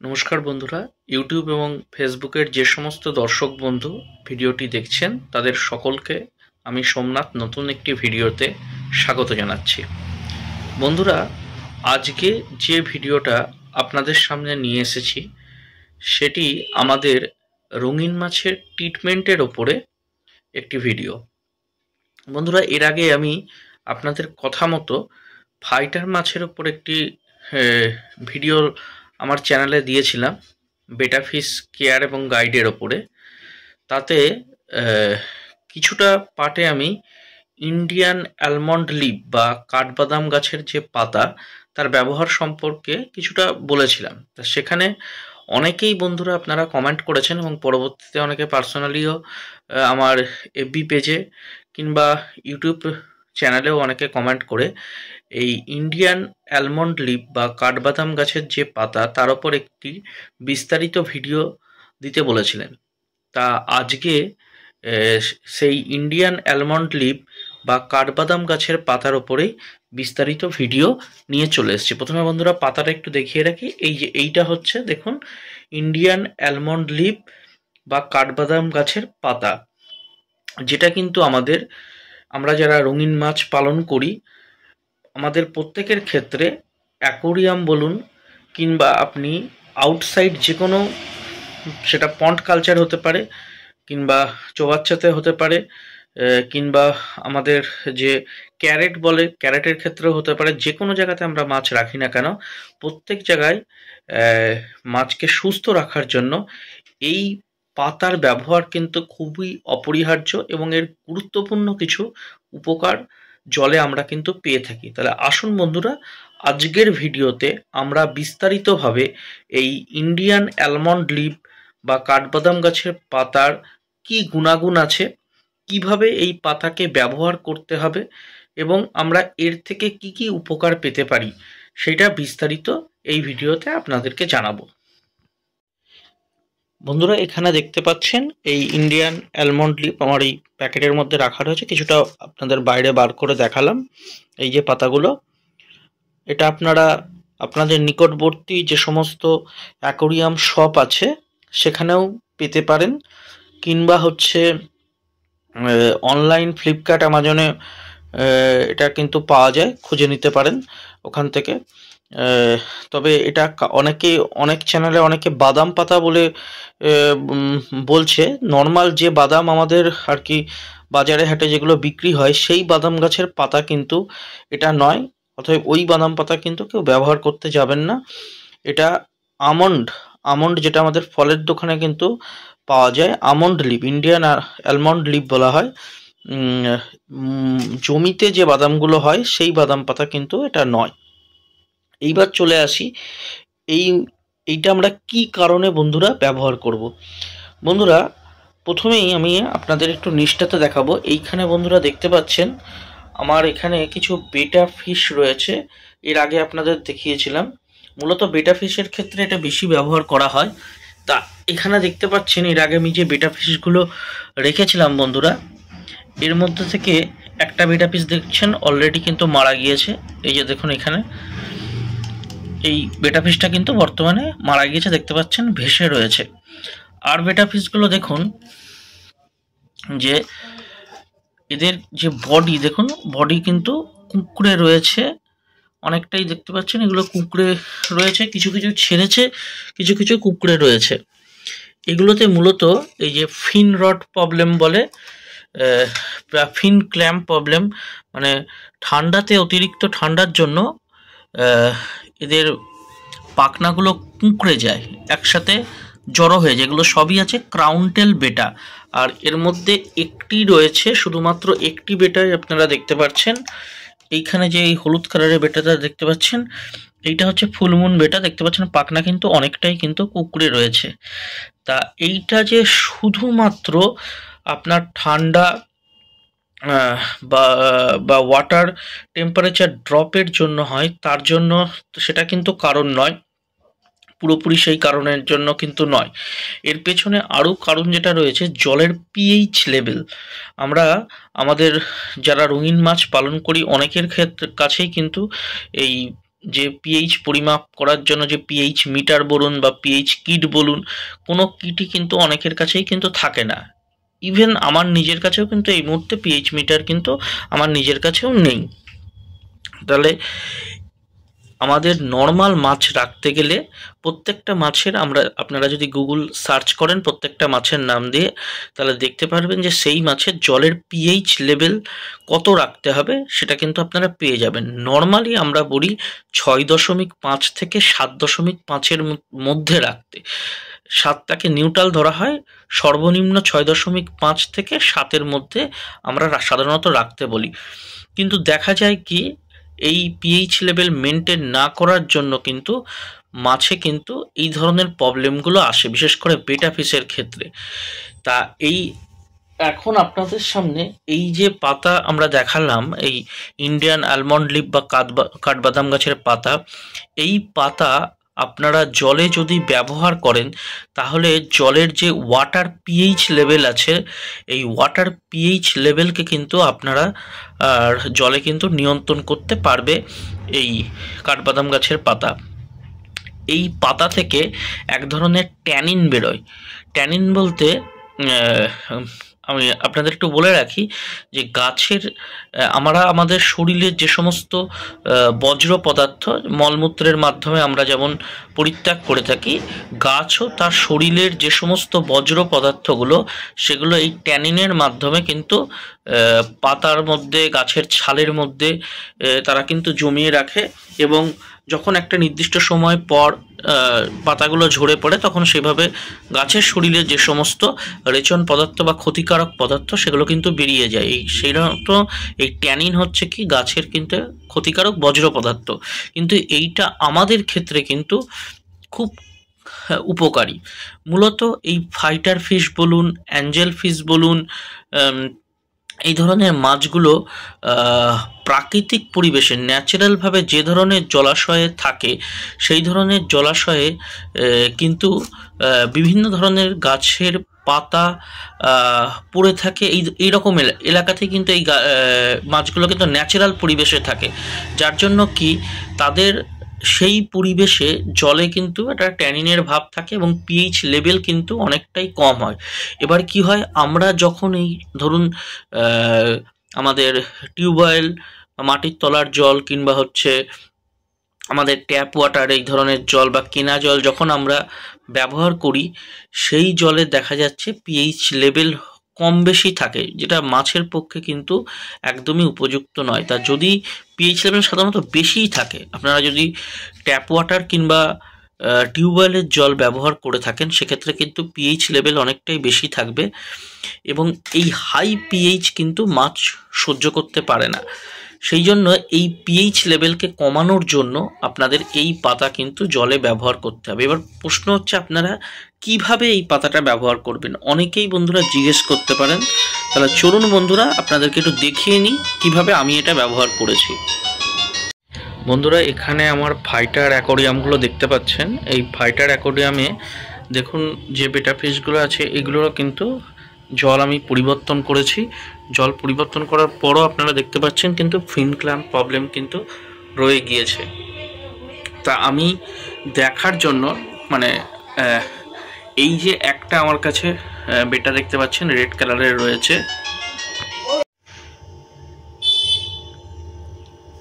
নমস্কার বন্ধুরা, ইউটিউব এবং ফেসবুকের যে সমস্ত দর্শক বন্ধু ভিডিওটি দেখছেন তাদের সকলকে আমি সোমনাথ নতুন একটি ভিডিওতে স্বাগত জানাচ্ছি। বন্ধুরা, আজকে যে ভিডিওটা আপনাদের সামনে নিয়ে এসেছি সেটি আমাদের রঙিন মাছের ট্রিটমেন্টের ওপরে একটি ভিডিও। বন্ধুরা, এর আগে আমি আপনাদের কথা মতো ফাইটার মাছের ওপর একটি ভিডিও আমার চ্যানেলে দিয়েছিলাম, বেটা ফিশ কেয়ার এবং গাইডের ওপরে। তাতে কিছুটা পার্টে আমি ইন্ডিয়ান অ্যালমন্ড লিভ বা কাঠবাদাম গাছের যে পাতা তার ব্যবহার সম্পর্কে কিছুটা বলেছিলাম। তা সেখানে অনেকেই বন্ধুরা আপনারা কমেন্ট করেছেন এবং পরবর্তীতে অনেকে পার্সোনালিও আমার এফবি পেজে কিংবা ইউটিউব চ্যানেলেও অনেকে কমেন্ট করে এই ইন্ডিয়ান অ্যালমন্ড লিভ বা কাঠবাদাম গাছের যে পাতা তার ওপর একটি বিস্তারিত ভিডিও দিতে বলেছিলেন। তা আজকে সেই ইন্ডিয়ান অ্যালমন্ড লিভ বা কাঠবাদাম গাছের পাতার ওপরেই বিস্তারিত ভিডিও নিয়ে চলে এসেছি। প্রথমে বন্ধুরা পাতাটা একটু দেখিয়ে রাখি। এই যে এইটা হচ্ছে দেখুন ইন্ডিয়ান অ্যালমন্ড লিভ বা কাঠবাদাম গাছের পাতা, যেটা কিন্তু আমরা যারা রঙিন মাছ পালন করি আমাদের প্রত্যেকের ক্ষেত্রে অ্যাকোরিয়াম বলুন কিংবা আপনি আউটসাইড যে কোনো, সেটা পন্ড কালচার হতে পারে কিংবা চৌবাচ্চাতে হতে পারে, কিংবা আমাদের যে ক্যারেট বলে ক্যারেটের ক্ষেত্রেও হতে পারে, যে কোনো জায়গাতে আমরা মাছ রাখি না কেন প্রত্যেক জায়গায় মাছকে সুস্থ রাখার জন্য এই পাতার ব্যবহার কিন্তু খুবই অপরিহার্য এবং এর গুরুত্বপূর্ণ কিছু উপকার জলে আমরা কিন্তু পেয়ে থাকি। তাহলে আসুন বন্ধুরা, আজকের ভিডিওতে আমরা বিস্তারিতভাবে এই ইন্ডিয়ান অ্যালমন্ড লিভ বা কাঠবাদাম গাছের পাতার কি গুণাগুণ আছে, কিভাবে এই পাতাকে ব্যবহার করতে হবে এবং আমরা এর থেকে কি কি উপকার পেতে পারি সেটা বিস্তারিত এই ভিডিওতে আপনাদেরকে জানাবো। বন্ধুরা, এখানে দেখতে পাচ্ছেন এই ইন্ডিয়ান অ্যালমন্ড লিভ আমার এই প্যাকেটের মধ্যে রাখা রয়েছে। কিছুটা আপনাদের বাইরে বার করে দেখালাম। এই যে পাতাগুলো, এটা আপনারা আপনাদের নিকটবর্তী যে সমস্ত অ্যাকোরিয়াম শপ আছে সেখানেও পেতে পারেন, কিংবা হচ্ছে অনলাইন ফ্লিপকার্ট অ্যামাজনে এটা কিন্তু পাওয়া যায়, খুঁজে নিতে পারেন ওখান থেকে। তবে এটা অনেক চ্যানেলে অনেকে বাদাম পাতা বলে বলছে। নর্মাল যে বাদাম আমাদের আর কি বাজারে হাটে যেগুলো বিক্রি হয় সেই বাদাম গাছের পাতা কিন্তু এটা নয়। অতএব ওই বাদাম পাতা কিন্তু কেউ ব্যবহার করতে যাবেন না। এটা আমন্ড যেটা আমাদের ফলের দোকানে কিন্তু পাওয়া যায়, almond leaf, Indian almond leaf বলা হয়। জমিতে যে বাদামগুলো হয় সেই বাদাম পাতা কিন্তু এটা নয়। এইবার চলে আসি এইটা আমরা কি কারণে বন্ধুরা ব্যবহার করব। বন্ধুরা, প্রথমেই আমি আপনাদের একটু নিষ্ঠাতে দেখাবো। এইখানে বন্ধুরা দেখতে পাচ্ছেন আমার এখানে কিছু বেটা ফিশ রয়েছে। এর আগে আপনাদের দেখিয়েছিলাম। মূলত বেটা ফিশের ক্ষেত্রে এটা বেশি ব্যবহার করা হয়। তা এখানে দেখতে পাচ্ছেন এর আগে আমি যে বেটা ফিশগুলো রেখেছিলাম বন্ধুরা, এর মধ্যে থেকে একটা বেটা ফিশ দেখছেন অলরেডি কিন্তু মারা গিয়েছে। এই যে দেখুন এখানে এই বেটা ফিশটা কিন্তু বর্তমানে মারা গিয়েছে, দেখতে পাচ্ছেন ভেসে রয়েছে। আর বেটা ফিশগুলো দেখুন যে এদের যে বডি, দেখুন বডি কিন্তু কুঁকড়ে রয়েছে অনেকটাই, দেখতে পাচ্ছেন এগুলো কুঁকড়ে রয়েছে, কিছু কিছু ছেড়েছে, কিছু কিছু কুঁকড়ে রয়েছে। এগুলোতে মূলত এই যে ফিন রট প্রবলেম বলে, ফিন ক্ল্যাম্প প্রবলেম, মানে ঠান্ডাতে অতিরিক্ত ঠান্ডার জন্য এদের পাখনাগুলো কুঁকড়ে যায়, একসাথে জড়ো হয়ে যায়। এগুলো সবই আছে ক্রাউনটেল বেটা। আর এর মধ্যে একটি রয়েছে, শুধুমাত্র একটি বেটাই আপনারা দেখতে পাচ্ছেন। এইখানে যে এই হলুদ কালারের বেটাটা দেখতে পাচ্ছেন এইটা হচ্ছে ফুলমুন বেটা। দেখতে পাচ্ছেন পাখনা কিন্তু অনেকটাই কিন্তু কুঁকড়ে রয়েছে। তা এইটা যে শুধুমাত্র আপনার ঠান্ডা বা ওয়াটার টেম্পারেচার ড্রপের জন্য হয় তার জন্য সেটা কিন্তু কারণ নয়, পুরোপুরি সেই কারণের জন্য কিন্তু নয়। এর পেছনে আরও কারণ যেটা রয়েছে, জলের পিএইচ লেভেল। আমরা আমাদের যারা রঙিন মাছ পালন করি অনেকের কাছেই কিন্তু এই যে পিএইচ পরিমাপ করার জন্য যে পিএইচ মিটার বলুন বা পিএইচ কিট বলুন, কোনো কিটই কিন্তু অনেকের কাছেই কিন্তু থাকে না। ইভেন আমার নিজের কাছেও কিন্তু এই মুহূর্তে পিএইচ মিটার কিন্তু আমার নিজের কাছেও নেই। তাহলে আমাদের নর্মাল মাছ রাখতে গেলে প্রত্যেকটা মাছের আপনারা যদি গুগল সার্চ করেন প্রত্যেকটা মাছের নাম দিয়ে, তাহলে দেখতে পারবেন যে সেই মাছের জলের পিএইচ লেভেল কত রাখতে হবে সেটা কিন্তু আপনারা পেয়ে যাবেন। নর্মালি আমরা বলি 6.5 থেকে 7.5-এর মধ্যে রাখতে। 7টাকে নিউট্রাল ধরা হয়, সর্বনিম্ন 6.5 থেকে 7-এর মধ্যে আমরা সাধারণত রাখতে বলি। কিন্তু দেখা যায় কি এই পিএইচ লেভেল মেনটেন না করার জন্য কিন্তু মাছে কিন্তু এই ধরনের প্রবলেমগুলো আসে, বিশেষ করে বেটা ফিশের ক্ষেত্রে। তা এই এখন আপনাদের সামনে এই যে পাতা আমরা দেখালাম, এই ইন্ডিয়ান আলমন্ড লিভ বা কাঠবাদাম গাছের পাতা, এই পাতা আপনারা জলে যদি ব্যবহার করেন তাহলে জলের যে ওয়াটার পিএইচ লেভেল আছে, এই ওয়াটার পিএইচ লেভেলকে কিন্তু আপনারা জলে কিন্তু নিয়ন্ত্রণ করতে পারবে এই কাঠবাদাম গাছের পাতা। এই পাতা থেকে এক ধরনের ট্যানিন বেরোয়। ট্যানিন বলতে আমি আপনাদের একটু বলে রাখি যে গাছের আমাদের শরীরের যে সমস্ত বজ্র পদার্থ মলমূত্রের মাধ্যমে আমরা যেমন পরিত্যাগ করে থাকি, গাছও তার শরীরের যে সমস্ত বজ্র পদার্থগুলো সেগুলো এই ট্যানিনের মাধ্যমে কিন্তু পাতার মধ্যে, গাছের ছালের মধ্যে তারা কিন্তু জমিয়ে রাখে, এবং যখন একটা নির্দিষ্ট সময় পর পাতাগুলো ঝরে পড়ে তখন সেভাবে গাছের শরীরে যে সমস্ত রেচন পদার্থ বা ক্ষতিকারক পদার্থ সেগুলো কিন্তু বেরিয়ে যায়। এই ট্যানিন হচ্ছে কি গাছের কিন্তু ক্ষতিকারক বজ্র পদার্থ, কিন্তু এইটা আমাদের ক্ষেত্রে কিন্তু খুব উপকারী। মূলত এই ফাইটার ফিশ বলুন, অ্যাঞ্জেল ফিশ বলুন, এই ধরনের মাছগুলো প্রাকৃতিক পরিবেশে ন্যাচারালভাবে যে ধরনের জলাশয়ে থাকে সেই ধরনের জলাশয়ে কিন্তু বিভিন্ন ধরনের গাছের পাতা পড়ে থাকে। এই রকম এলাকাতে কিন্তু এই মাছগুলো কিন্তু ন্যাচারাল পরিবেশে থাকে, যার জন্য কি তাদের সেই পরিবেশে জলে কিন্তু একটা ট্যানিনের ভাব থাকে এবং পিএইচ লেভেল কিন্তু অনেকটাই কম হয়। এবার কি হয়, আমরা যখন এই ধরুন আমাদের টিউবওয়েল, মাটির তলার জল কিংবা হচ্ছে আমাদের ট্যাপ ওয়াটার এই ধরনের জল বা কেনা জল যখন আমরা ব্যবহার করি, সেই জলে দেখা যাচ্ছে পিএইচ লেভেল কম বেশি থাকে, যেটা মাছের পক্ষে কিন্তু একদমই উপযুক্ত নয়। তা যদি পিএইচ লেভেল সাধারণত বেশিই থাকে, আপনারা যদি ট্যাপ ওয়াটার কিংবা টিউবওয়েলের জল ব্যবহার করে থাকেন সেক্ষেত্রে কিন্তু পিএইচ লেভেল অনেকটাই বেশি থাকবে, এবং এই হাই পিএইচ কিন্তু মাছ সহ্য করতে পারে না। সেই জন্য এই পিএইচ লেভেলকে কমানোর জন্য আপনাদের এই পাতা কিন্তু জলে ব্যবহার করতে হবে। এবার প্রশ্ন হচ্ছে আপনারা কিভাবে এই পাতাটা ব্যবহার করবেন, অনেকেই বন্ধুরা জিজ্ঞেস করতে পারেন। তাহলে চলুন বন্ধুরা আপনাদেরকে একটু দেখিয়ে নিই কিভাবে আমি এটা ব্যবহার করেছি। বন্ধুরা এখানে আমার ফাইটার অ্যাকোয়ারিয়ামগুলো দেখতে পাচ্ছেন। এই ফাইটার অ্যাকোয়ারিয়ামে দেখুন যে বেটা ফিশগুলো আছে এগুলোরও কিন্তু জল আমি পরিবর্তন করেছি। জল পরিবর্তন করার পরও আপনারা দেখতে পাচ্ছেন কিন্তু ফিন ক্ল্যাম্প প্রবলেম কিন্তু রয়ে গিয়েছে। তা আমি দেখার জন্য মানে এই যে একটা আমার কাছে বেটা দেখতে পাচ্ছেন রেড কালারের রয়েছে।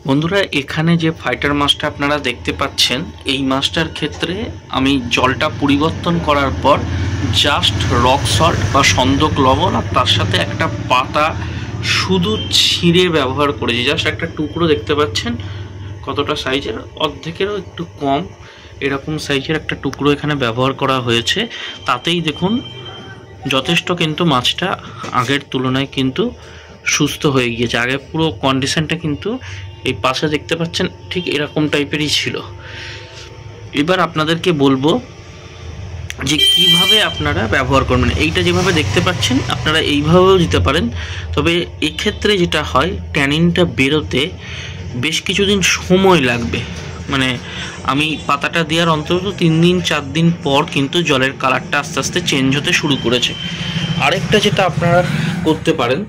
বন্ধুরা এখানে যে ফাইটার মাছটা আপনারা দেখতে পাচ্ছেন, এই মাছটার ক্ষেত্রে আমি জলটা পরিবর্তন করার পর জাস্ট রক সল্ট বা সন্দক লবণ আর তার সাথে একটা পাতা শুধু ছিঁড়ে ব্যবহার করেছি। জাস্ট একটা টুকরো দেখতে পাচ্ছেন কতটা সাইজের, অর্ধেকেরও একটু কম এরকম সাইজের একটা টুকরো এখানে ব্যবহার করা হয়েছে। তাতেই দেখুন যথেষ্ট কিন্তু মাছটা আগের তুলনায় কিন্তু সুস্থ হয়ে গিয়েছে। আগে পুরো কন্ডিশনটা কিন্তু এই পাশে দেখতে পাচ্ছেন ঠিক এরকম টাইপেরই ছিল। এবার আপনাদেরকে বলবো যে কিভাবে আপনারা ব্যবহার করবেন। এইটা যেভাবে দেখতে পাচ্ছেন আপনারা এইভাবেও দিতে পারেন, তবে এক্ষেত্রে যেটা হয় ট্যানিনটা বেরোতে বেশ কিছুদিন সময় লাগবে। মানে আমি পাতাটা দেওয়ার অন্তত 3 দিন 4 দিন পর কিন্তু জলের কালারটা আস্তে আস্তে চেঞ্জ হতে শুরু করেছে। আরেকটা যেটা আপনারা করতে পারেন,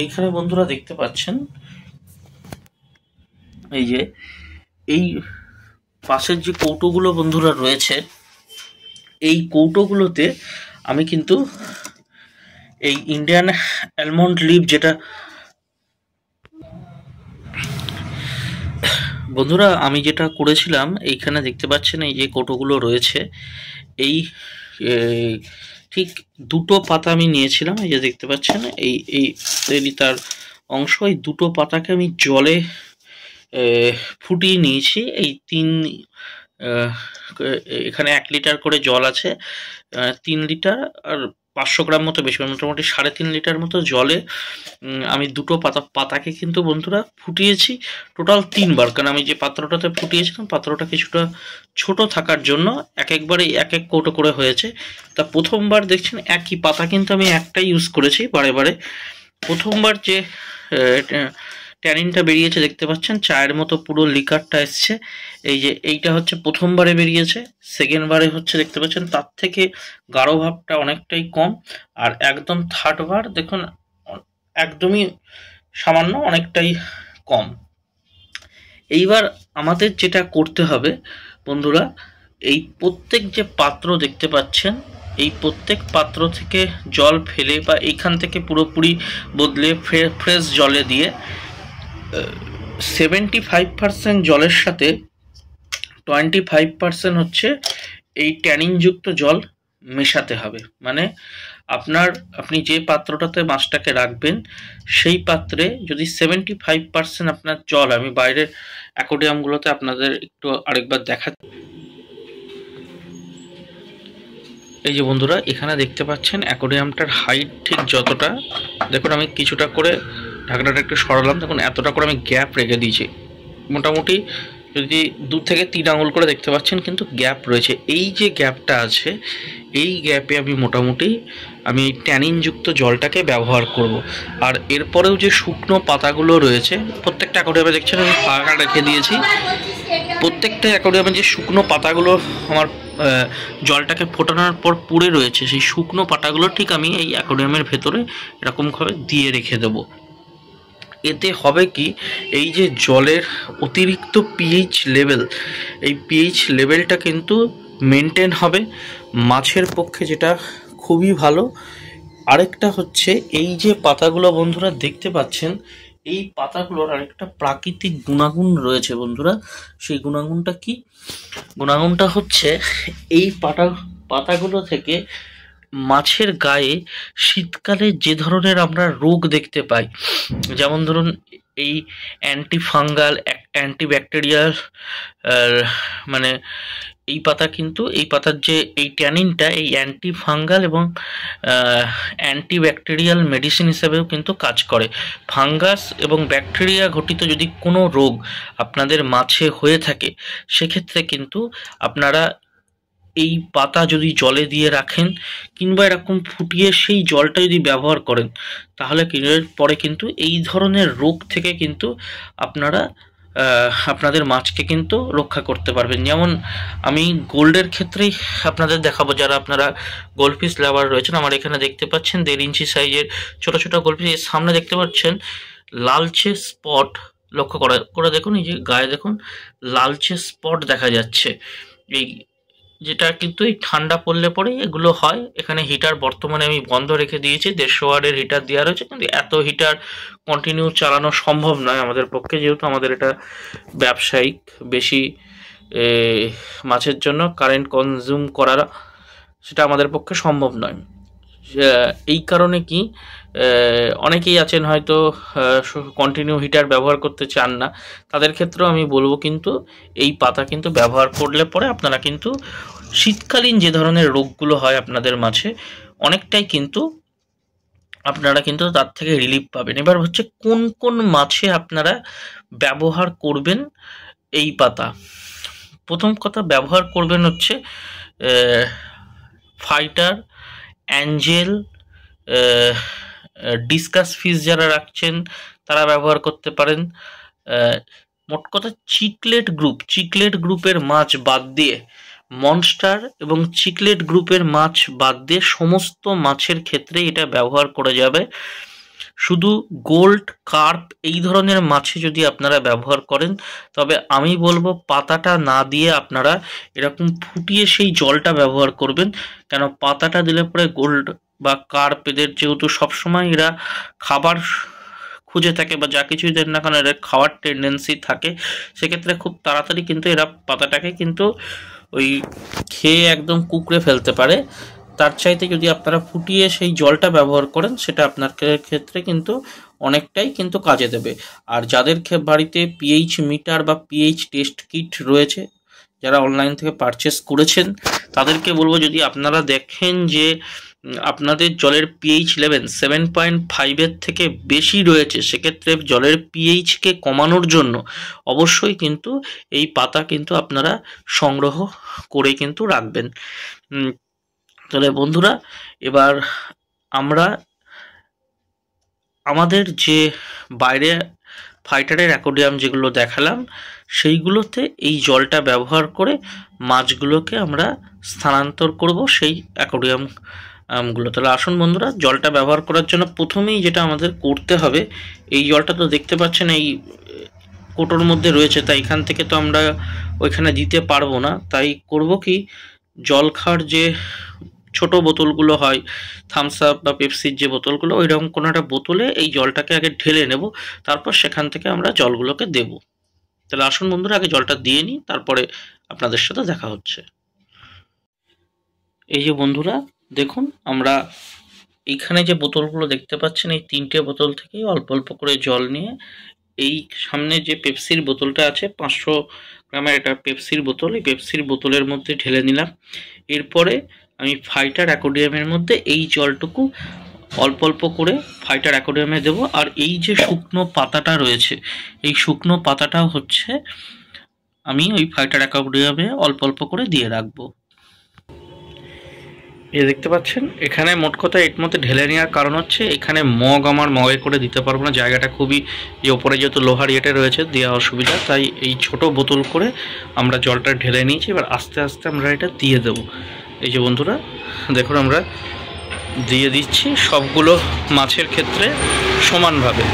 এইখানে বন্ধুরা দেখতে পাচ্ছেন এই যে এই পাশের যে কৌটোগুলো বন্ধুরা রয়েছে, এই কৌটোগুলোতে আমি কিন্তু এই ইন্ডিয়ান অ্যালমন্ড লিভ, যেটা বন্ধুরা আমি যেটা করেছিলাম, এইখানে দেখতে পাচ্ছেন এই যে কৌটোগুলো রয়েছে, এই ঠিক দুটো পাতা আমি নিয়েছিলাম, এই যে দেখতে পাচ্ছেন এই এই তার অংশ, এই দুটো পাতাকে আমি জলে ফুটিয়ে নিয়েছি। এই এখানে 1 লিটার করে জল আছে, 3 লিটার আর 500 গ্রাম মতো বেশি, মোটামুটি 3.5 লিটার মতো জলে আমি দুটো পাতাকে কিন্তু বন্ধুরা ফুটিয়েছি টোটাল 3বার। কারণ আমি যে পাত্রটাতে ফুটিয়েছিলাম, পাত্রটা কিছুটা ছোট থাকার জন্য একবারে এক কৌটো করে হয়েছে। তা প্রথমবার দেখছেন একই পাতা কিন্তু আমি একটাই ইউজ করেছি বারে বারে। প্রথমবার যে ট্যানিনটা বেরিয়েছে দেখতে পাচ্ছেন, চায়ের মতো পুরো লিকারটা এসছে, এই যে এইটা হচ্ছে প্রথমবারে বেরিয়েছে। সেকেন্ডবারে হচ্ছে দেখতে পাচ্ছেন তার থেকে গাঢ় ভাবটা অনেকটাই কম, আর একদম থার্ডবার দেখুন একদমই সামান্য অনেকটাই কম। এইবার আমাদের যেটা করতে হবে বন্ধুরা, এই প্রত্যেক যে পাত্র দেখতে পাচ্ছেন, এই প্রত্যেক পাত্র থেকে জল ফেলে বা এইখান থেকে পুরোপুরি বদলে ফ্রেশ জলে দিয়ে 75% জলের সাথে 25% হচ্ছে এই ট্যানিনযুক্ত জল মেশাতে হবে। মানে আপনি যে পাত্রটাতে মাছটাকে রাখবেন, সেই পাত্রে যদি 75% আপনার জল, আমি বাইরের অ্যাকোয়ারিয়ামগুলোতে আপনাদের একটু আরেকবার দেখাচ্ছি। এই যে বন্ধুরা এখানে দেখতে পাচ্ছেন অ্যাকোয়ারিয়ামটার হাইট ঠিক যতটা, দেখুন আমি কিছুটা করে ঢাকনাটা একটু সরালাম, দেখুন এতটা করে আমি গ্যাপ রেখে দিয়েছি। মোটামুটি যদি 2 থেকে 3 আঙুল করে দেখতে পাচ্ছেন কিন্তু গ্যাপ রয়েছে। এই যে গ্যাপটা আছে, এই গ্যাপে আমি মোটামুটি আমি ট্যানিনযুক্ত জলটাকে ব্যবহার করব। আর এরপরেও যে শুকনো পাতাগুলো রয়েছে, প্রত্যেকটা অ্যাকোয়ারিয়ামে দেখছেন আমি ফাঁকা রেখে দিয়েছি। প্রত্যেকটা অ্যাকোয়ারিয়ামে যে শুকনো পাতাগুলো আমার জলটাকে ফোটানোর পর পড়ে রয়েছে, সেই শুকনো পাতাগুলো ঠিক আমি এই অ্যাকোয়ারিয়ামের ভেতরে এরকমভাবে দিয়ে রেখে দেবো। এতে হবে কি, এই যে জলের অতিরিক্ত পিএইচ লেভেল, এই পিএইচ লেভেলটা কিন্তু মেনটেন হবে মাছের পক্ষে, যেটা খুবই ভালো। আরেকটা হচ্ছে এই যে পাতাগুলো বন্ধুরা দেখতে পাচ্ছেন, এই পাতাগুলোর আরেকটা প্রাকৃতিক গুণাগুণ রয়েছে বন্ধুরা। সেই গুণাগুণটা কি? গুণাগুণটা হচ্ছে এই পাতাগুলো থেকে মাছের গায়ে শীতকালে যে ধরনের আমরা রোগ দেখতে পাই, যেমন ধরুন এই অ্যান্টিফাঙ্গাল, অ্যান্টিব্যাকটেরিয়াল, মানে এই পাতার যে এই ট্যানিনটা, এই অ্যান্টিফাঙ্গাল এবং অ্যান্টিব্যাকটেরিয়াল মেডিসিন হিসেবেও কিন্তু কাজ করে। ফাঙ্গাস এবং ব্যাকটেরিয়া ঘটিত যদি কোনো রোগ আপনাদের মাছে হয়ে থাকে, সেক্ষেত্রে কিন্তু আপনারা এই পাতা যদি জলে দিয়ে রাখেন কিংবা এরকম ফুটিয়ে সেই জলটা যদি ব্যবহার করেন, তাহলে পরে কিন্তু এই ধরনের রোগ থেকে কিন্তু আপনারা আপনাদের মাছকে কিন্তু রক্ষা করতে পারবেন। যেমন আমি গোল্ডের ক্ষেত্রেই আপনাদের দেখাবো, যারা আপনারা গোল্ডফিশ লাভার রয়েছেন। আমার এখানে দেখতে পাচ্ছেন 1.5 ইঞ্চি সাইজের ছোট ছোট গোল্ডফিশ, এর সামনে দেখতে পাচ্ছেন লালচে স্পট, লক্ষ্য করে দেখুন, এই যে গায়ে দেখুন লালচে স্পট দেখা যাচ্ছে। এই যেটা কিন্তু এই ঠান্ডা পড়লে পরেই এগুলো হয়। এখানে হিটার বর্তমানে আমি বন্ধ রেখে দিয়েছি, 150 ওয়াটের হিটার দেওয়া রয়েছে, কিন্তু এত হিটার কন্টিনিউ চালানো সম্ভব নয় আমাদের পক্ষে, যেহেতু আমাদের এটা ব্যবসায়িক, বেশি মাছের জন্য কারেন্ট কনজিউম করার সেটা আমাদের পক্ষে সম্ভব নয়। এই কারণে কি অনেকেই আছেন হয়তো কন্টিনিউ হিটার ব্যবহার করতে চান না, তাদের ক্ষেত্রেও আমি বলবো কিন্তু এই পাতা কিন্তু ব্যবহার করলে পরে আপনারা কিন্তু শীতকালীন যে ধরনের রোগগুলো হয় আপনাদের মাছে, অনেকটাই কিন্তু আপনারা কিন্তু তার থেকে রিলিফ পাবেন। এবার হচ্ছে কোন কোন মাছে আপনারা ব্যবহার করবেন এই পাতা। প্রথম কথা ব্যবহার করবেন হচ্ছে ফাইটার, অ্যাঞ্জেল, ডিসকাস ফিশ যারা রাখছেন তারা ব্যবহার করতে পারেন। মোট কথা চিকলেট গ্রুপের মাছ বাদ দিয়ে, মনস্টার এবং চিকলেট গ্রুপের মাছ বাদ দিয়ে সমস্ত মাছের ক্ষেত্রে এটা ব্যবহার করা যাবে। শুধু গোল্ড, কার্প এই ধরনের মাছে যদি আপনারা ব্যবহার করেন, তবে আমি বলবো পাতাটা না দিয়ে আপনারা এরকম ফুটিয়ে সেই জলটা ব্যবহার করবেন। কেন পাতাটা দিলে পরে গোল্ড বা কার্প এদের যেহেতু সবসময় এরা খাবার খুঁজে থাকে বা যা কিছুই দেন না কেন এরা খাওয়ার টেন্ডেন্সি থাকে, সেক্ষেত্রে খুব তাড়াতাড়ি কিন্তু এরা পাতাটাকে কিন্তু ওই খেয়ে একদম কুকড়ে ফেলতে পারে। তার চাইতে যদি আপনারা ফুটিয়ে সেই জলটা ব্যবহার করেন, সেটা আপনার ক্ষেত্রে কিন্তু অনেকটাই কিন্তু কাজে দেবে। আর যাদের বাড়িতে পিএইচ মিটার বা পিএইচ টেস্ট কিট রয়েছে, যারা অনলাইন থেকে পারচেস করেছেন, তাদেরকে বলবো যদি আপনারা দেখেন যে আপনাদের জলের পিএইচ লেভেল 7.5-এর থেকে বেশি রয়েছে, সেক্ষেত্রে জলের পিএইচকে কমানোর জন্য অবশ্যই কিন্তু এই পাতা কিন্তু আপনারা সংগ্রহ করে কিন্তু রাখবেন। তাহলে বন্ধুরা, এবার আমরা আমাদের যে বাইরে ফাইটারের অ্যাকোয়ারিয়াম যেগুলো দেখালাম, সেইগুলোতে এই জলটা ব্যবহার করে মাছগুলোকে আমরা স্থানান্তর করব সেই অ্যাকোয়ারিয়ামগুলো। তাহলে আসুন বন্ধুরা, জলটা ব্যবহার করার জন্য প্রথমেই যেটা আমাদের করতে হবে, এই জলটা তো দেখতে পাচ্ছেন এই কোটোর মধ্যে রয়েছে, তাই এখান থেকে তো আমরা ওইখানে দিতে পারবো না। তাই করব কি, জল খাওয়ার যে ছোট বোতলগুলো হয়, থামস আপ বা পেপসির যে বোতলগুলো, ওইরকম কোনো একটা বোতলে এই জলটাকে আগে ঢেলে নেব, তারপর সেখান থেকে আমরা জলগুলোকে দেব। তাহলে আসুন বন্ধুরা, আগে জলটা দিয়ে নিই, তারপরে আপনাদের সাথে দেখা হচ্ছে। এই যে বন্ধুরা দেখুন, আমরা এইখানে যে বোতলগুলো দেখতে পাচ্ছেন, এই 3টে বোতল থেকেই অল্প অল্প করে জল নিয়ে এই সামনে যে পেপসির বোতলটা আছে 500 গ্রামের একটা পেপসির বোতল, এই পেপসির বোতলের মধ্যে ঢেলে নিলাম। এরপরে আমি ফাইটার অ্যাকোয়ারিয়ামের মধ্যে এই জলটুকু অল্প অল্প করে ফাইটার অ্যাকোয়ারিয়ামে দেব। আর এই যে শুকনো পাতাটা রয়েছে, এই শুকনো পাতাটাও হচ্ছে আমি ওই ফাইটার অ্যাকোয়ারিয়ামে অল্প অল্প করে দিয়ে রাখবো। এই দেখতে পাচ্ছেন, এখানে মোট কথা এর মধ্যে ঢেলে নেওয়ার কারণ হচ্ছে এখানে আমার মগে করে দিতে পারবো না, জায়গাটা খুবই যে ওপরে যেহেতু লোহার ইয়েটা রয়েছে দেওয়া অসুবিধা, তাই এই ছোট বোতল করে আমরা জলটা ঢেলে নিয়েছি। এবার আস্তে আস্তে আমরা এটা দিয়ে দেব। এই যে বন্ধুরা দেখুন, আমরা দিয়ে দিচ্ছি সবগুলো মাছের ক্ষেত্রে সমানভাবে।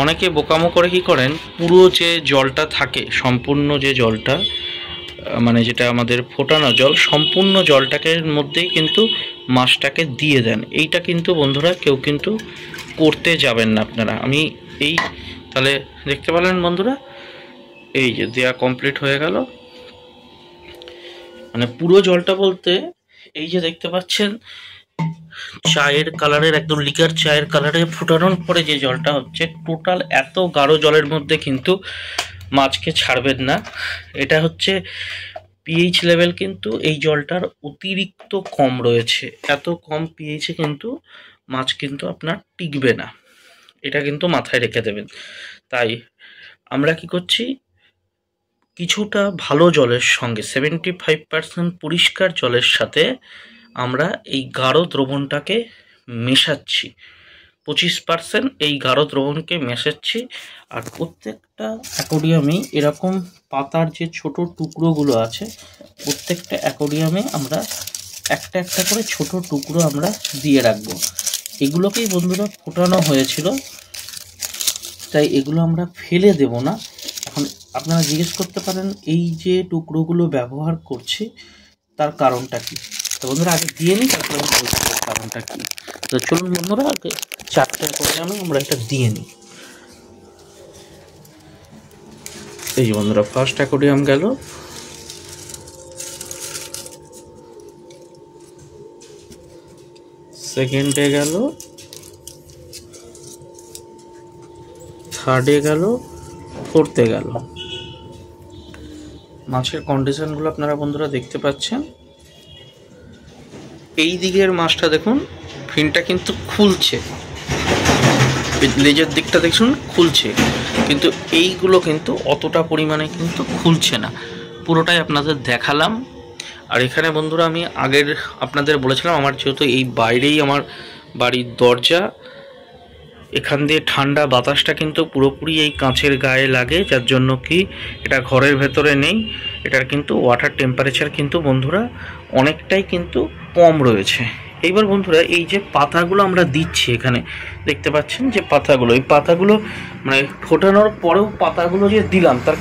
অনেকে বোকামো করে কি করেন, পুরো যে জলটা থাকে, সম্পূর্ণ যে জলটা মানে যেটা আমাদের ফোটানো জল, সম্পূর্ণ জলটাকে মধ্যেই কিন্তু মাছটাকে দিয়ে দেন। এইটা কিন্তু বন্ধুরা কেউ কিন্তু করতে যাবেন না আপনারা। আমি এই তাহলে দেখতে পেলেন বন্ধুরা, এই যে দেয়া কমপ্লিট হয়ে গেল। মানে পুরো জলটা বলতে এই যে দেখতে পাচ্ছেন চায়ের কালারের, একদম লিকার চায়ের কালারে ফুটানোর পরে যে জলটা হচ্ছে, টোটাল এত গাঢ় জলের মধ্যে কিন্তু মাছকে ছাড়বেন না। এটা হচ্ছে পিএইচ লেভেল কিন্তু এই জলটার অতিরিক্ত কম রয়েছে। এত কম পিএইচে কিন্তু মাছ কিন্তু আপনার টিকবে না, এটা কিন্তু মাথায় রেখে দেবেন। তাই আমরা কি করছি, কিছুটা ভালো জলের সঙ্গে 75% পরিষ্কার জলের সাথে আমরা এই গাঢ় দ্রবণটাকে মেশাচ্ছি, 25% এই গাঢ় দ্রবণকে মেশাচ্ছি। আর প্রত্যেকটা অ্যাকোয়ারিয়ামে এরকম পাতার যে ছোট টুকরোগুলো আছে, প্রত্যেকটা অ্যাকোয়ারিয়ামে আমরা একটা একটা করে ছোট টুকরো আমরা দিয়ে রাখবো। এগুলোকেই বন্ধুরা ফোটানো হয়েছিল, তাই এগুলো আমরা ফেলে দেব না। এখন আপনারা জিজ্ঞেস করতে পারেন এই যে টুকরোগুলো ব্যবহার করছি তার কারণটা কি। তো বন্ধুরা আগে দিয়ে নিই, তারপরে আমি বলছি কারণটা কি। তো চলুন বন্ধুরা, আগে 4টে অ্যাকোয়ারিয়ামে আমরা এটা দিয়ে নিই। এই যে বন্ধুরা, ফার্স্ট অ্যাকোয়ারিয়াম গেল, সেকেন্ডে গেল, থার্ডে গেল, ফোর্থে গেল। মাছের কন্ডিশনগুলো আপনারা বন্ধুরা দেখতে পাচ্ছেন। এই দিকের মাছটা দেখুন, ফিনটা কিন্তু খুলছে, লেজের দিকটা দেখুন খুলছে, কিন্তু এইগুলো কিন্তু অতটা পরিমাণে কিন্তু খুলছে না। পুরোটাই আপনাদের দেখালাম। আর এখানে বন্ধুরা আমি আগের আপনাদের বলেছিলাম, আমার যেহেতু এই বাইরেই আমার বাড়ির দরজা, এখান দিয়ে ঠান্ডা বাতাসটা কিন্তু পুরোপুরি এই কাঁচের গায়ে লাগে, যার জন্য কি এটা ঘরের ভেতরে নেই। এটার কিন্তু ওয়াটার টেম্পারেচার কিন্তু বন্ধুরা অনেকটাই কিন্তু কম রয়েছে। এইবার বন্ধুরা এই যে পাতাগুলো আমরা দিচ্ছি এখানে দেখতে পাচ্ছেন যে পাতাগুলো, এই পাতাগুলো মানে ফোটানোর পরেও পাতাগুলো যে দিলাম তার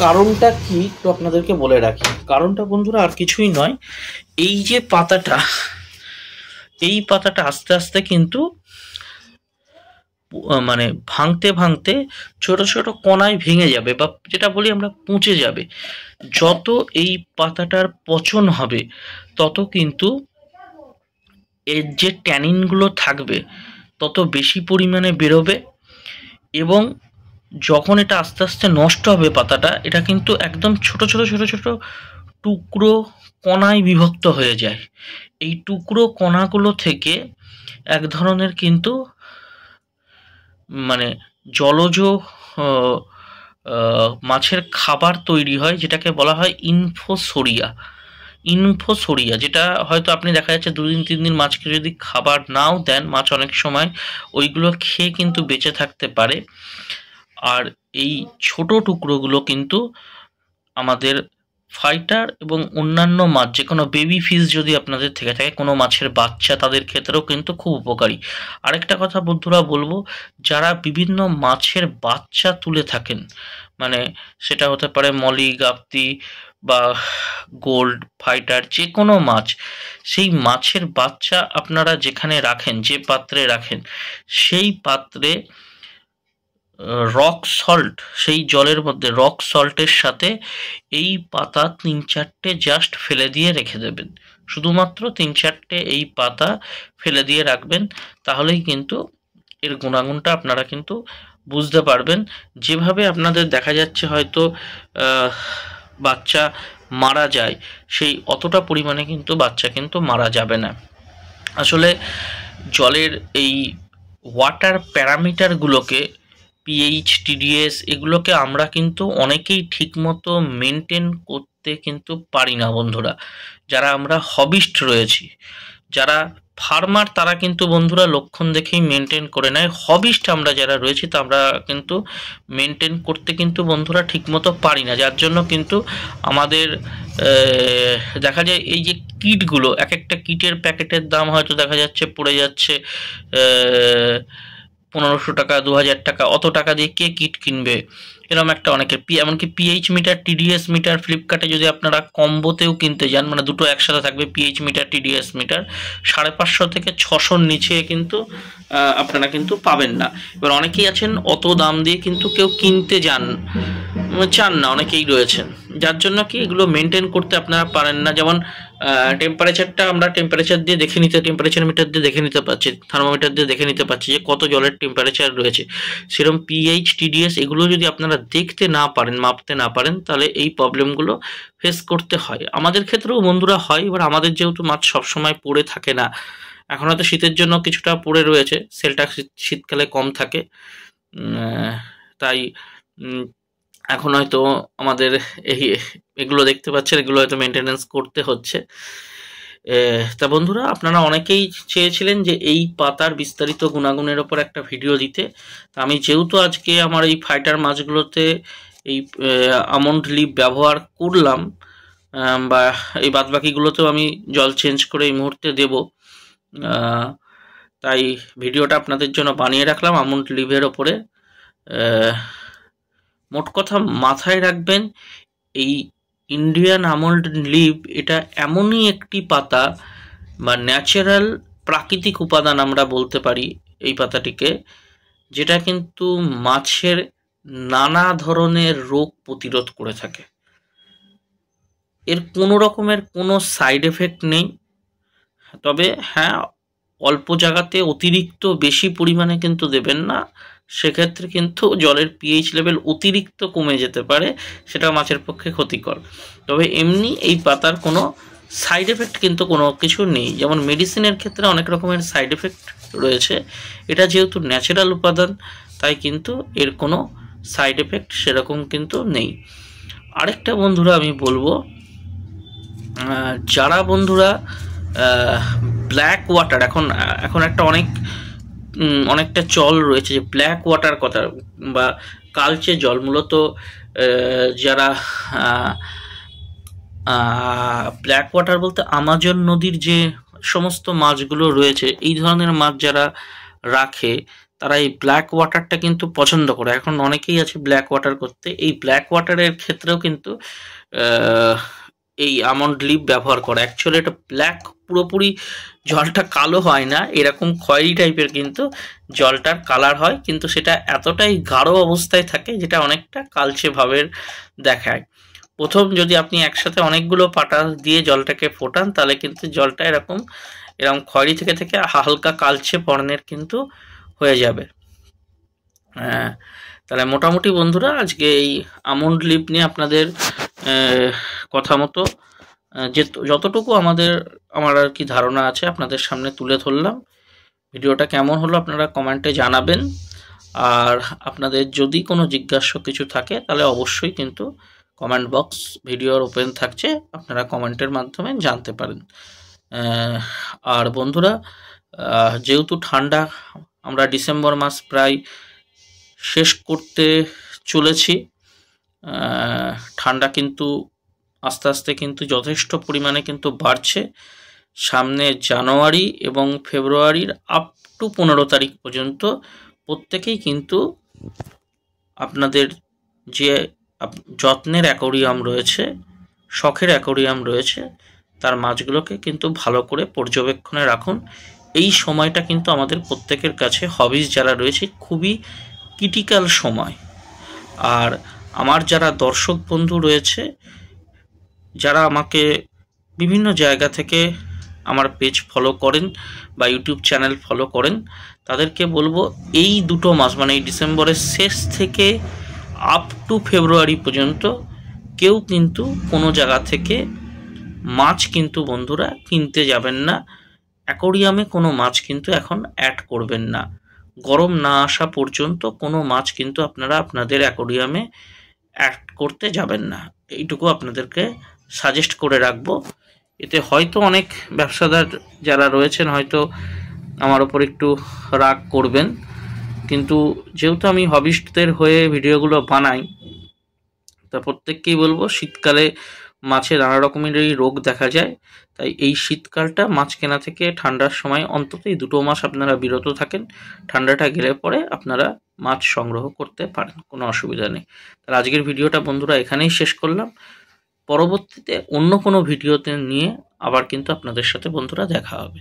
কারণটা কি তো আপনাদেরকে বলে রাখি। কারণটা বন্ধুরা আর কিছুই নয়, এই যে পাতাটা, এই পাতাটা আস্তে আস্তে কিন্তু মানে ভাঙতে ভাঙতে ছোট ছোট কণায় ভেঙে যাবে, বা যেটা বলি আমরা পচে যাবে। যত এই পাতাটার পচন হবে তত কিন্তু এর যে ট্যানিনগুলো থাকবে তত বেশি পরিমাণে বেরোবে, এবং যখন এটা আস্তে আস্তে নষ্ট হবে পাতাটা, এটা কিন্তু একদম ছোট ছোট ছোট ছোট টুকরো কণায় বিভক্ত হয়ে যায়। এই টুকরো কণাগুলো থেকে এক ধরনের কিন্তু মানে জলজ মাছের খাবার তৈরি হয়, যেটাকে বলা হয় ইনফোসোরিয়া। ইনফোসোরিয়া যেটা হয়তো আপনি দেখা যাচ্ছে 2-3 দিন মাছকে যদি খাবার নাও দেন, মাছ অনেক সময় ওইগুলো খেয়ে কিন্তু বেঁচে থাকতে পারে। আর এই ছোট টুকরোগুলো কিন্তু আমাদের ফাইটার এবং অন্যান্য মাছ, যে কোনো বেবি ফিশ যদি আপনাদের থেকে থাকে, কোনো মাছের বাচ্চা, তাদের ক্ষেত্রেও কিন্তু খুব উপকারী। আরেকটা কথা বন্ধুরা বলবো, যারা বিভিন্ন মাছের বাচ্চা তুলে থাকেন, মানে সেটা হতে পারে মলি, গাপ্তি বা গোল্ড, ফাইটার, যে কোনো মাছ, সেই মাছের বাচ্চা আপনারা যেখানে রাখেন, যে পাত্রে রাখেন, সেই পাত্রে রক সল্ট, সেই জলের মধ্যে রক সল্টের সাথে এই পাতা 3-4টে জাস্ট ফেলে দিয়ে রেখে দেবেন। শুধুমাত্র 3-4টে এই পাতা ফেলে দিয়ে রাখবেন, তাহলেই কিন্তু এর গুণাগুণটা আপনারা কিন্তু বুঝতে পারবেন। যেভাবে আপনাদের দেখা যাচ্ছে হয়তো বাচ্চা মারা যায়, সেই অতটা পরিমাণে কিন্তু বাচ্চা কিন্তু মারা যাবে না। আসলে জলের এই ওয়াটার প্যারামিটারগুলোকে, পিএইচ, টিডিএস, এগুলোকে আমরা কিন্তু অনেকেই ঠিকমতো মেনটেন করতে কিন্তু পারি না বন্ধুরা। যারা আমরা হবিস্ট রয়েছি, যারা ফার্মার, তারা কিন্তু বন্ধুরা লক্ষণ দেখেই মেনটেন করে নেয়। হবিস্ট আমরা যারা রয়েছি তা আমরা কিন্তু মেনটেন করতে কিন্তু বন্ধুরা ঠিকমতো পারি না, যার জন্য কিন্তু আমাদের দেখা যায় এই যে কিটগুলো, এক একটা কিটের প্যাকেটের দাম হয়তো দেখা যাচ্ছে পড়ে যাচ্ছে 1500 টাকা, 2000 টাকা। অত টাকা দিয়ে কে কিট কিনবে? এরকম একটা অনেকের এমনকি পিএইচ মিটার, টিডিএস মিটার ফ্লিপকার্টে যদি আপনারা কম্বোতেও কিনতে যান, মানে দুটো একসাথে থাকবে, পিএইচ মিটার, টিডিএস মিটার, 550 থেকে 600-র নিচে কিন্তু আপনারা কিন্তু পাবেন না। এবার অনেকেই আছেন অত দাম দিয়ে কিন্তু কেউ কিনতে চান না, অনেকেই রয়েছেন, যার জন্য কি এগুলো মেনটেন করতে আপনারা পারেন না। যেমন টেম্পারেচারটা আমরা টেম্পারেচার দিয়ে দেখে নিতে, টেম্পারেচার মিটার দিয়ে দেখে নিতে পারছি, থার্মোমিটার দিয়ে দেখে নিতে পারছি যে কত জলের টেম্পারেচার রয়েছে। সেরকম পিএইচ, টিডিএস এগুলো যদি আপনারা দেখতে না পারেন, মাপতে না পারেন, তাহলে এই প্রবলেমগুলো ফেস করতে হয়। আমাদের ক্ষেত্রেও বন্ধুরা হয়। এবার আমাদের যেহেতু মাছ সবসময় পড়ে থাকে না, এখন হয়তো শীতের জন্য কিছুটা পড়ে রয়েছে, সেলটা শীতকালে কম থাকে, তাই এখন হয়তো আমাদের এগুলো দেখতে পাচ্ছেন, এগুলো হয়তো মেনটেনেন্স করতে হচ্ছে। তা বন্ধুরা, আপনারা অনেকেই চেয়েছিলেন যে এই পাতার বিস্তারিত গুণাগুণের ওপর একটা ভিডিও দিতে। তা আমি যেহেতু আজকে আমার এই ফাইটার মাছগুলোতে এই আমন্ড লিভ ব্যবহার করলাম, বা এই বাদবাকিগুলোতেও আমি জল চেঞ্জ করে এই মুহূর্তে দেব, তাই ভিডিওটা আপনাদের জন্য বানিয়ে রাখলাম আমন্ড লিভের ওপরে। মোট কথা মাথায় রাখবেন, এই ইন্ডিয়ান আমন্ড লিভ এটা এমনই একটি পাতা বা ন্যাচারাল প্রাকৃতিক উপাদান আমরা বলতে পারি এই পাতাটিকে, যেটা কিন্তু মাছের নানা ধরনের রোগ প্রতিরোধ করে থাকে। এর কোনো রকমের কোনো সাইড এফেক্ট নেই, তবে হ্যাঁ, অল্প জায়গাতে অতিরিক্ত বেশি পরিমাণে কিন্তু দেবেন না, সেক্ষেত্রে কিন্তু জলের পিএইচ লেভেল অতিরিক্ত কমে যেতে পারে, সেটা মাছের পক্ষে ক্ষতিকর। তবে এমনি এই পাতার কোনো সাইড এফেক্ট কিন্তু কোনো কিছু নেই। যেমন মেডিসিনের ক্ষেত্রে অনেক রকমের সাইড এফেক্ট রয়েছে, এটা যেহেতু ন্যাচারাল উপাদান তাই কিন্তু এর কোনো সাইড এফেক্ট সেরকম কিন্তু নেই। আরেকটা বন্ধুরা আমি বলবো, যারা বন্ধুরা ব্ল্যাক ওয়াটার, এখন একটা অনেকটা চল রয়েছে যে ব্ল্যাক ওয়াটার কথা, বা কালচে জল, মূলত যারা ব্ল্যাক ওয়াটার বলতে আমাজন নদীর যে সমস্ত মাছগুলো রয়েছে, এই ধরনের মাছ যারা রাখে তারা এই ব্ল্যাক ওয়াটারটা কিন্তু পছন্দ করে। এখন অনেকেই আছে ব্ল্যাক ওয়াটার করতে, এই ব্ল্যাক ওয়াটারের ক্ষেত্রেও কিন্তু এই আমন্ড লিপ ব্যবহার করে। অ্যাকচুয়ালি এটা ব্ল্যাক, পুরোপুরি জলটা কালো হয় না, এরকম খয়েরি টাইপের কিন্তু জলটার কালার হয়, কিন্তু সেটা এতটাই গাঢ় অবস্থায় থাকে যেটা অনেকটা কালচে ভাবের দেখায়। প্রথম যদি আপনি একসাথে অনেকগুলো পাটা দিয়ে জলটাকে ফোটান তাহলে কিন্তু জলটা এরকম খয়েরি থেকে থেকে হালকা কালচে বর্ণের কিন্তু হয়ে যাবে। তাহলে মোটামুটি বন্ধুরা আজকে এই আমন্ড লিপ নিয়ে আপনাদের কথা মতো যতটুকু আমার আর কি ধারণা আছে আপনাদের সামনে তুলে ধরলাম। ভিডিওটা কেমন হলো আপনারা কমেন্টে জানাবেন, আর আপনাদের যদি কোনো জিজ্ঞাসা কিছু থাকে তাহলে অবশ্যই কিন্তু কমেন্ট বক্স ভিডিওর ওপেন থাকছে, আপনারা কমেন্টের মাধ্যমে জানতে পারেন। আর বন্ধুরা, যেহেতু ঠান্ডা, আমরা ডিসেম্বর মাস প্রায় শেষ করতে চলেছি, ঠান্ডা কিন্তু আস্তে আস্তে কিন্তু যথেষ্ট পরিমাণে কিন্তু বাড়ছে। সামনে জানুয়ারি এবং ফেব্রুয়ারির আপ টু 15 তারিখ পর্যন্ত প্রত্যেকেই কিন্তু আপনাদের যে যত্নের অ্যাকোরিয়াম রয়েছে, শখের অ্যাকোরিয়াম রয়েছে, তার মাছগুলোকে কিন্তু ভালো করে পর্যবেক্ষণে রাখুন। এই সময়টা কিন্তু আমাদের প্রত্যেকের কাছে হবিজ যারা রয়েছে খুবই ক্রিটিক্যাল সময়। আর আমার যারা দর্শক বন্ধু রয়েছে, যারা আমাকে বিভিন্ন জায়গা থেকে আমার পেজ ফলো করেন বা ইউটিউব চ্যানেল ফলো করেন, তাদেরকে বলবো এই দুটো মাস মানে এই ডিসেম্বরের শেষ থেকে আপ টু ফেব্রুয়ারি পর্যন্ত কেউ কিন্তু কোনো জায়গা থেকে মাছ কিন্তু বন্ধুরা কিনতে যাবেন না। অ্যাকোরিয়ামে কোনো মাছ কিন্তু এখন অ্যাড করবেন না। গরম না আসা পর্যন্ত কোনো মাছ কিন্তু আপনারা আপনাদের অ্যাকোরিয়ামে অ্যাড করতে যাবেন না। এইটুকু আপনাদেরকে সাজেস্ট করে রাখবো। এতে হয়তো অনেক ব্যবসাদার যারা রয়েছেন হয়তো আমার ওপর একটু রাগ করবেন, কিন্তু যেহেতু আমি হবিস্টদের হয়ে ভিডিওগুলো বানাই, তা প্রত্যেককেই বলবো শীতকালে মাছে নানা রকমেরই রোগ দেখা যায়। তাই এই শীতকালটা মাছ কেনা থেকে ঠান্ডার সময় অন্তত এই দুটো মাস আপনারা বিরত থাকেন। ঠান্ডাটা গেলে পরে আপনারা মাছ সংগ্রহ করতে পারেন, কোনো অসুবিধা নেই। তাহলে আজকের ভিডিওটা বন্ধুরা এখানেই শেষ করলাম। পরবর্তীতে অন্য কোনো ভিডিওতে নিয়ে আবার কিন্তু আপনাদের সাথে বন্ধুরা দেখা হবে।